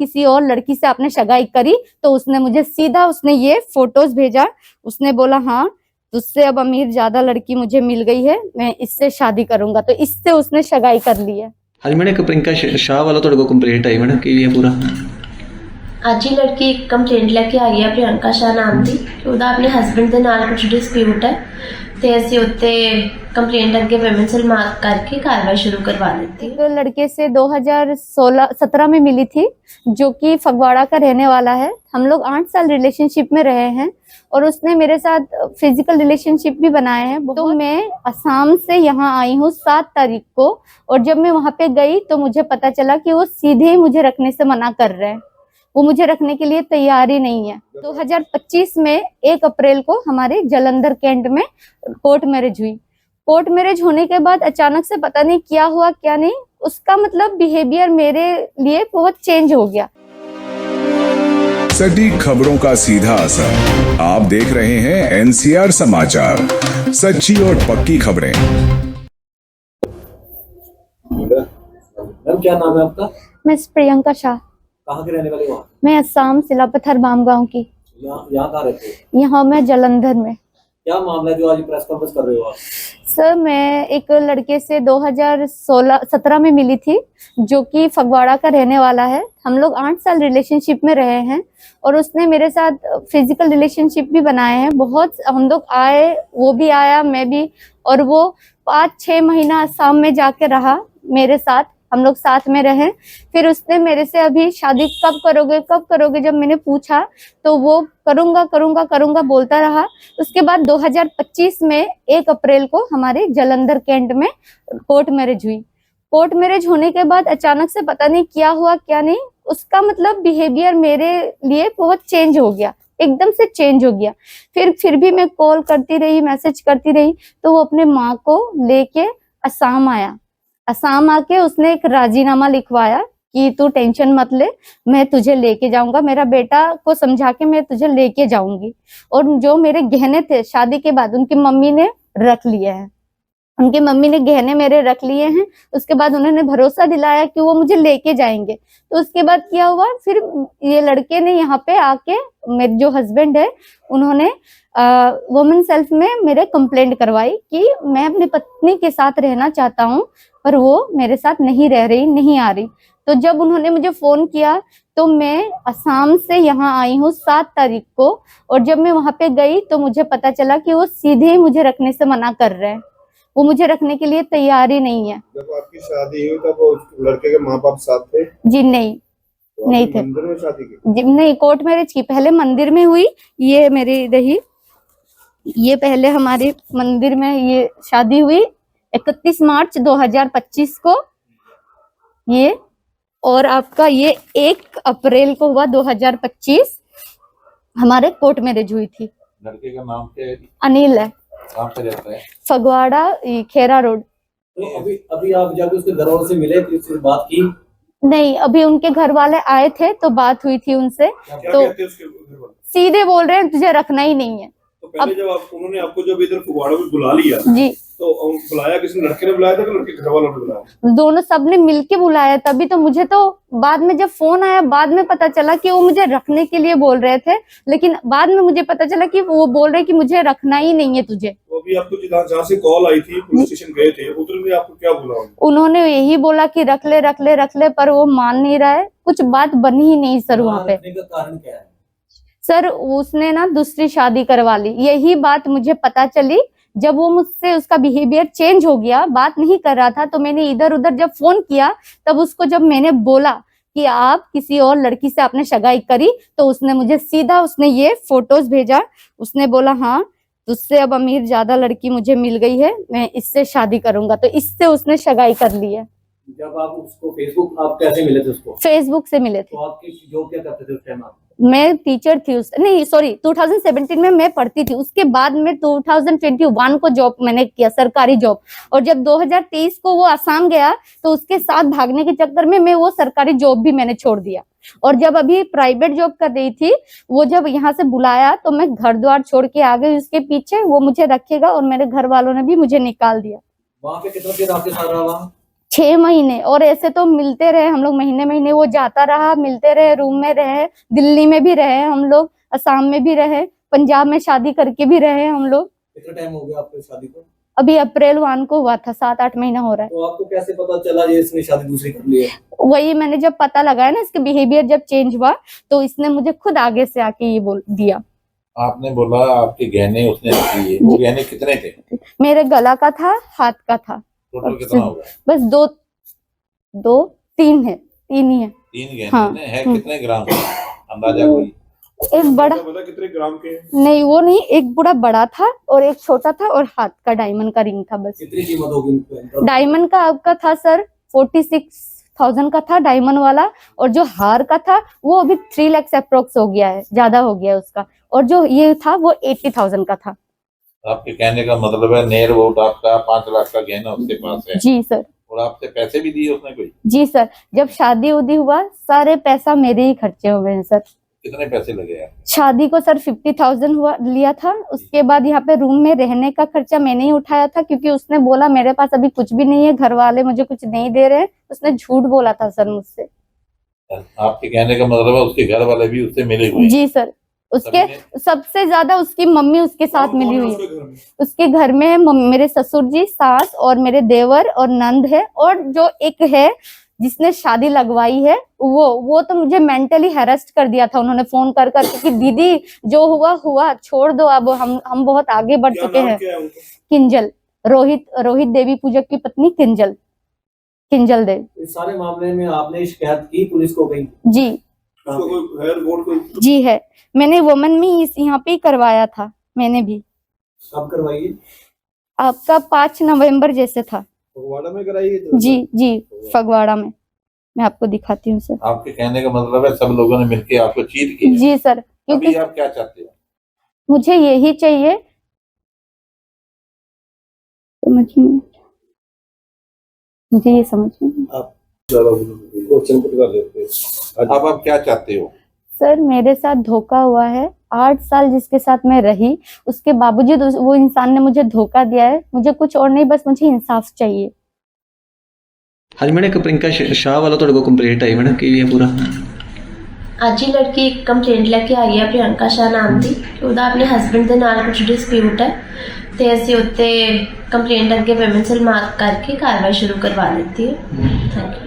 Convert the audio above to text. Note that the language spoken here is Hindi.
किसी और लड़की से आपने सगाई करी, तो उसने मुझे सीधा उसने ये फोटोज भेजा। उसने बोला हाँ तुझसे अब अमीर ज्यादा लड़की मुझे मिल गई है, मैं इससे शादी करूंगा। तो इससे उसने सगाई कर ली है। हाँ जी मैडम, एक प्रियंका शाह वाला ਤੁਹਾਡੇ ਕੋਲ ਕੰਪਲੇਂਟ ਆਈ ਮੈਡਮ, ਕੀ ਹੈ ਪੂਰਾ? ਅੱਜ ਹੀ ਲੜਕੀ ਇੱਕ ਕੰਪਲੇਂਟ ਲੈ ਕੇ ਆਈ ਹੈ ਪ੍ਰਿयंका शाह ਨਾਮ ਦੀ ਕਿ ਉਹਦਾ ਆਪਣੇ ਹਸਬੰਡ ਦੇ ਨਾਲ ਕੁਝ ਡਿਸਪਿਊਟ ਹੈ ਤੇ ਅਸੀਂ ਉੱਤੇ ਕੰਪਲੇਂਟ ਅੱਗੇ ਵਿਮਨ ਸੈਲ ਮਾਰਕ ਕਰਕੇ कार्रवाई शुरू करवा देती एक लड़के से 2017 में मिली थी, जो कि फगवाड़ा का रहने वाला है। हम लोग 8 साल रिलेशनशिप में रहे हैं और उसने मेरे साथ फिजिकल रिलेशनशिप भी बनाए हैं। तो मैं असम से यहाँ आई हूँ 7 तारीख को, और जब मैं वहाँ पे गई तो मुझे पता चला कि वो सीधे ही मुझे रखने से मना कर रहे हैं, वो मुझे रखने के लिए तैयार ही नहीं है। 2025 में 1 अप्रैल को हमारे जलंधर कैंट में कोर्ट मैरिज हुई। कोर्ट मैरिज होने के बाद अचानक से पता नहीं क्या हुआ क्या नहीं, उसका मतलब बिहेवियर मेरे लिए बहुत चेंज हो गया। सटीक खबरों का सीधा असर। आप देख रहे हैं एनसीआर समाचार, सच्ची और पक्की खबरें। मैम क्या नाम है आपका? मैं प्रियंका शाह। कहाँ के रहने वाले हो आप? मैं असम सिलापत्थर बाम गाँव की। यहाँ कहाँ रहते हो? यहाँ मैं जलंधर में। क्या मामला है जो आज प्रेस कॉन्फ्रेंस कर रहे हो आप? सर मैं एक लड़के से 2017 में मिली थी, जो कि फगवाड़ा का रहने वाला है। हम लोग 8 साल रिलेशनशिप में रहे हैं और उसने मेरे साथ फिजिकल रिलेशनशिप भी बनाए हैं। बहुत हम लोग आए, वो भी आया मैं भी, और वो 5-6 महीना असम में जाके रहा मेरे साथ, हम लोग साथ में रहे। फिर उसने मेरे से अभी शादी कब करोगे जब मैंने पूछा तो वो करूंगा करूंगा करूंगा बोलता रहा। उसके बाद 2025 में 1 अप्रैल को हमारे जलंधर कैंट में कोर्ट मैरिज हुई। कोर्ट मैरिज होने के बाद अचानक से पता नहीं क्या हुआ क्या नहीं, उसका मतलब बिहेवियर मेरे लिए बहुत चेंज हो गया, एकदम से चेंज हो गया। फिर भी मैं कॉल करती रही, मैसेज करती रही, तो वो अपने माँ को लेके असम आया। असम आके उसने एक राजीनामा लिखवाया कि तू टेंशन मत ले, मैं तुझे लेके जाऊंगा, मेरा बेटा को समझा के मैं तुझे लेके जाऊंगी। और जो मेरे गहने थे शादी के बाद उनकी मम्मी ने रख लिए हैं, उनकी मम्मी ने गहने मेरे रख लिए हैं। उसके बाद उन्होंने भरोसा दिलाया कि वो मुझे लेके जाएंगे। तो उसके बाद क्या हुआ, फिर ये लड़के ने यहाँ पे आके, मेरे जो हस्बैंड है उन्होंने वुमेन सेल्फ में मेरे कंप्लेंट करवाई कि मैं अपनी पत्नी के साथ रहना चाहता हूँ पर वो मेरे साथ नहीं रह रही, नहीं आ रही। तो जब उन्होंने मुझे फोन किया तो मैं असम से यहाँ आई हूँ 7 तारीख को, और जब मैं वहां पे गई तो मुझे पता चला कि वो सीधे ही मुझे रखने से मना कर रहे हैं, वो मुझे रखने के लिए तैयार ही नहीं है। जब आपकी शादी हुई तब लड़के के माँ बाप साथ थे? जी नहीं, तो नहीं थे। मंदिर में शादी की? जी नहीं, कोर्ट मैरिज की। पहले मंदिर में हुई, ये मेरी रही, ये पहले हमारे मंदिर में ये शादी हुई 31 मार्च 2025 को ये, और आपका ये 1 अप्रैल को हुआ 2025 हमारे कोर्ट मैरिज हुई थी। लड़के का नाम क्या है? अनिल है, कहाँ पे रहता है? फगवाड़ा खेरा रोड। तो अभी आप जाके उसके घर वालों से मिले, फिर उससे बात की? नहीं, अभी उनके घर वाले आए थे तो बात हुई थी उनसे। क्या तो कहते हैं उसके घर वाले? सीधे बोल रहे हैं तुझे रखना ही नहीं है। तो पहले जब उन्होंने आपको जब इधर फगवाड़ा में बुला लिया जी, तो बुलाया किसी लड़के ने बुलाया था कि लड़के घर वालों ने बुलाया? दोनों सबने मिलके बुलाया। तभी तो मुझे तो बाद में जब फोन आया बाद में पता चला कि वो मुझे रखने के लिए बोल रहे थे, लेकिन बाद में मुझे पता चला कि वो बोल रहे कि मुझे रखना ही नहीं है तुझे। तो अभी आपको जहाँ से कॉल आई थी, पुलिस स्टेशन गए थे, उधर में आपको क्या बोला? उन्होंने यही बोला कि रख ले रख ले रख ले, पर वो मान नहीं रहा है, कुछ बात बनी ही नहीं सर वहाँ पे। रखने का कारण क्या है? सर उसने ना दूसरी शादी करवा ली, यही बात मुझे पता चली जब वो मुझसे, उसका बिहेवियर चेंज हो गया, बात नहीं कर रहा था। तो मैंने इधर उधर जब फोन किया तब उसको जब मैंने बोला कि आप किसी और लड़की से आपने सगाई करी, तो उसने मुझे सीधा उसने ये फोटोज भेजा। उसने बोला हाँ तुझसे अब अमीर ज्यादा लड़की मुझे मिल गई है, मैं इससे शादी करूंगा। तो इससे उसने सगाई कर ली है। जब आप उसको फेसबुक, आप कैसे मिले थे उसको? फेसबुक से मिले थे। तो आपकी जॉब क्या करते थे उस टाइम आप? मैं टीचर थी उस, नहीं सॉरी 2017 में मैं पढ़ती थी। उसके बाद में 2021 को जॉब मैंने किया, सरकारी जॉब। और जब 2023 को वो असम गया तो उसके साथ भागने के चक्कर में मैं वो सरकारी जॉब भी मैंने छोड़ दिया। और जब अभी प्राइवेट जॉब कर रही थी, वो जब यहाँ से बुलाया तो मैं घर द्वार छोड़ के आ गई उसके पीछे, वो मुझे रखेगा, और मेरे घर वालों ने भी मुझे निकाल दिया। वहाँ पे कितना देर आपके साथ रहा? 6 महीने। और ऐसे तो मिलते रहे हम लोग, महीने महीने वो जाता रहा, मिलते रहे, रूम में रहे, दिल्ली में भी रहे हम लोग, असम में भी रहे, पंजाब में शादी करके भी रहे हम लोग। कितना टाइम हो गया आपकी शादी को? अभी अप्रैल 1 को हुआ था, 7-8 महीना हो रहा है। तो आपको कैसे पता चला ये इसने शादी दूसरी कर ली है? वही मैंने जब पता लगाया ना, इसके बिहेवियर जब चेंज हुआ, तो इसने मुझे खुद आगे से आके ये बोल दिया। आपने बोला आपके गहने उसने रख लिए, वो गहने कितने थे? मेरे गला का था, हाथ का था, टोटल कितना होगा? बस 3 है, 3 ही है। 3 गहने हाँ, है। कितने ग्राम का अंदाजा कोई? एक बड़ा पता कितने ग्राम के हैं? नहीं, वो नहीं, एक पूरा बड़ा था और एक छोटा था, और हाथ का डायमंड का रिंग था बस। कितनी कीमत होगी उनकी? डायमंड का आपका था सर 46,000 का था डायमंड वाला, और जो हार का था वो अभी 3 लाख अप्रोक्स हो गया है, ज्यादा हो गया है उसका, और जो ये था वो 80,000 का था। आपके कहने का मतलब है नेर वोट आपका 5 लाख का गहना उसके पास है? जी सर। और आपसे पैसे भी दिए उसने कोई? जी सर, जब शादी उदी हुआ सारे पैसा मेरे ही खर्चे हुए हैं सर। कितने पैसे लगे हैं? शादी को सर 50,000 हुआ लिया था, उसके बाद यहाँ पे रूम में रहने का खर्चा मैंने ही उठाया था, क्योंकि उसने बोला मेरे पास अभी कुछ भी नहीं है, घर वाले मुझे कुछ नहीं दे रहे हैं, उसने झूठ बोला था सर मुझसे। आपके कहने का मतलब है उसके घर वाले भी उससे मिले हुए हैं? जी सर, उसके सबसे ज्यादा उसकी मम्मी उसके साथ कौन मिली है हुई है। उसके घर में? उसके घर में है मेरे ससुर जी, सास और मेरे देवर और नंद है, और जो एक है जिसने शादी लगवाई है वो तो मुझे मेंटली हैरेस्ट कर दिया था उन्होंने फोन कर कि दीदी जो हुआ हुआ, छोड़ दो, अब हम बहुत आगे बढ़ क्या चुके नाम हैं। क्या है उनका? किंजल, रोहित देवी पूजक की पत्नी किंजल देव। इस सारे मामले में आपने शिकायत की पुलिस को कहीं? जी उसको कोई है रिपोर्ट कोई? जी है, मैंने वुमन में यहाँ पे ही करवाया था मैंने भी। कब करवाई? आपका 5 नवंबर जैसे था। फगवाड़ा में कराई है? जी फगवाड़ा में, मैं आपको दिखाती हूँ सर। आपके कहने का मतलब है सब लोगों ने मिलके आपको चीट की है? जी सर, क्योंकि अभी आप क्या चाहते हो? मुझे यही चाहिए, समझ नहीं, मुझे ये समझ नहीं। क्वेश्चन पुट कर देते हैं। अब आप क्या चाहते हो? सर मेरे साथ धोखा हुआ है, 8 साल जिसके साथ मैं रही, उसके बावजूद वो इंसान ने मुझे धोखा दिया है। मुझे कुछ और नहीं, बस मुझे इंसाफ चाहिए। ਹਾਂਜੀ ਮੈਡਮ, ਇੱਕ ਪ੍ਰਿੰਕਾ ਸ਼ਾਹ ਵਾਲਾ ਤੁਹਾਡੇ ਕੋਲ ਕੰਪਲੇਂਟ ਆਈ ਮੈਡਮ, ਕੀ ਹੈ ਪੂਰਾ? ਅੱਜ ਹੀ ਲੜਕੀ ਇੱਕ ਕੰਪਲੇਂਟ ਲੈ ਕੇ ਆਈ ਹੈ ਪ੍ਰਿਯੰਕਾ ਸ਼ਾਹ ਨਾਮ ਦੀ, ਕਿ ਉਹਦਾ ਆਪਣੇ ਹਸਬੈਂਡ ਦੇ ਨਾਲ ਕੁਝ ਡਿਸਪਿਊਟ ਹੈ, ਤੇ ਅਸੀਂ ਉੱਤੇ ਕੰਪਲੇਂਟ ਅੱਗੇ ਵਿਮਨ ਸੈਲ ਮਾਰਕ ਕਰਕੇ ਕਾਰਵਾਈ ਸ਼ੁਰੂ ਕਰਵਾ ਦਿੱਤੀ ਹੈ। Thank you.